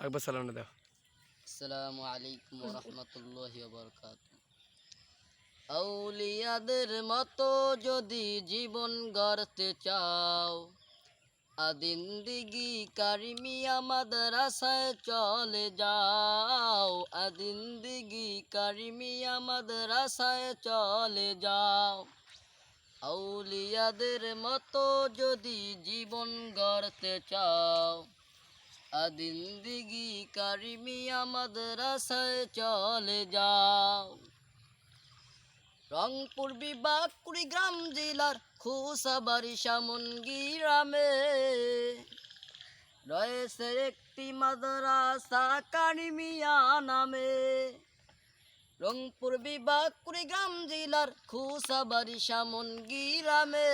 আকবর সালাম দাও। আসসালামু আলাইকুম ওয়া রাহমাতুল্লাহি ওয়া বারাকাতুহু। আউলিয়াদের মতো যদি জীবন গড়তে চাও, আদিন্দিগি কারিমিয়া মাদ্রাসায় চলে যাও। আদিন্দিগি কারিমিয়া মাদ্রাসায় চলে যাও। আউলিয়াদের মতো যদি জীবন গড়তে চাও, আদিন্দিগি কারিমিয়া মাদ্রাসায় চলে যাও। রংপুর বিভাগ কুড়িগ্রাম জেলার খোসাবাড়ি সামনগি গ্রামে রয়েছে একটি মাদ্রাসা কারিমিয়া নামে। রংপুর বিভাগ কুড়িগ্রাম জেলার খোসাবাড়ি সামনগি গ্রামে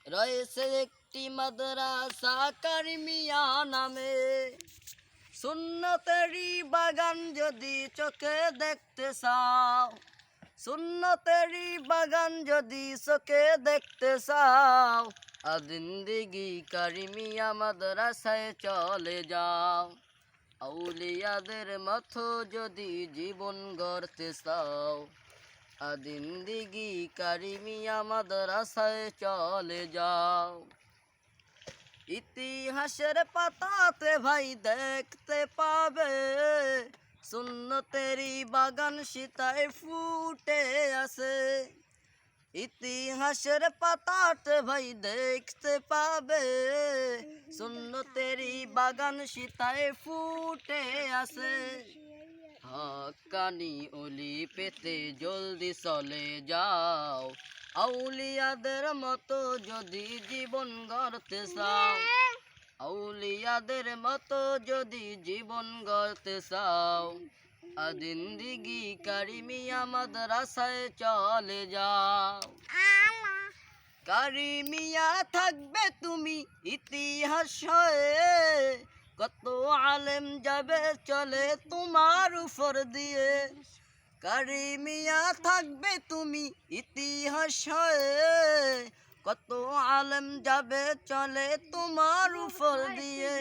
রয়েছে একটি মাদ্রাসা কারিমিয়া নামে। সুন্নতেরই বাগান যদি চোখে দেখতে চাও, সুন্নতেরই বাগান যদি চোখে দেখতে চাও, আদিন্দিগি কারিমিয়া মাদ্রাসায় চলে যাও। আউলিয়াদের মতো যদি জীবন গড়তে চাও, আদিন্দিগি কারিমিয়া মাদ্রাসায় চলে যাও। ইতিহাসের পাতাতে ভাই দেখতে পাবে, সুন্নতেরই বাগান সীতায় ফুটে আছে। ইতিহাসের পাতাতে ভাই দেখতে পাবে, সুন্নতেরই বাগান সীতায় ফুটে আছে। হাক্কানি ওলি পেতে জলদি চলে যাও, আউলিয়াদের মতো যদি জীবন গড়তে চাও। আউলিয়াদের মতো যদি জীবন গড়তে চাও, আদিন্দিগি কারিমিয়া মাদ্রাসায় চলে যাও। কারিমিয়া থাকবে তুমি ইতিহাস হয়ে, কত আলেম যাবে চলে তোমার উপর দিয়ে। কারিমিয়া থাকবে তুমি ইতিহাস হয়ে, কত আলেম যাবে চলে তোমার উপর দিয়ে।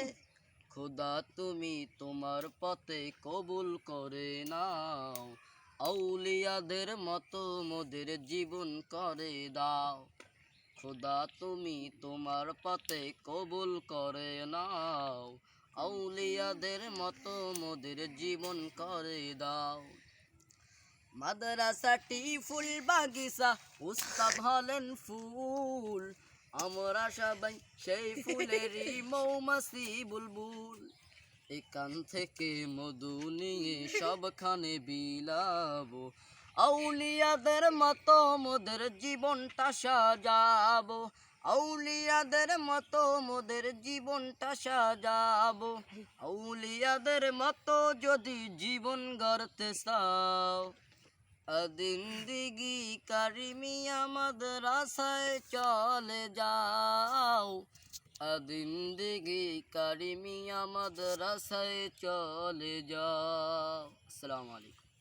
খোদা তুমি তোমার পথে কবুল করে নাও, আউলিয়াদের মতো মোদের জীবন করে দাও। খোদা তুমি তোমার পথে কবুল করে নাও, আউলিয়াদের মতো মোদের জীবন করে দাও। মাদ্রাসাটি ফুল বাগিচা, উস্তাদ হলেন ফুল, আমরা সবাই সেই ফুলেরই মৌমাছি বুলবুল। এখান থেকে মধু নিয়ে সবখানে বিলাবো, আউলিয়াদের মতো মোদের জীবনটা সাজাবো। আউলিয়াদের মতো মোদের জীবনটা সাজাবো। আউলিয়াদের মতো যদি জীবন গড়তে চাও, আদিন্দিগি কারিমিয়া মাদ্রাসায় চলে যাও। আদিন্দিগি কারিমিয়া মাদ্রাসায় চলে যাও। আসসালামু আলাইকুম।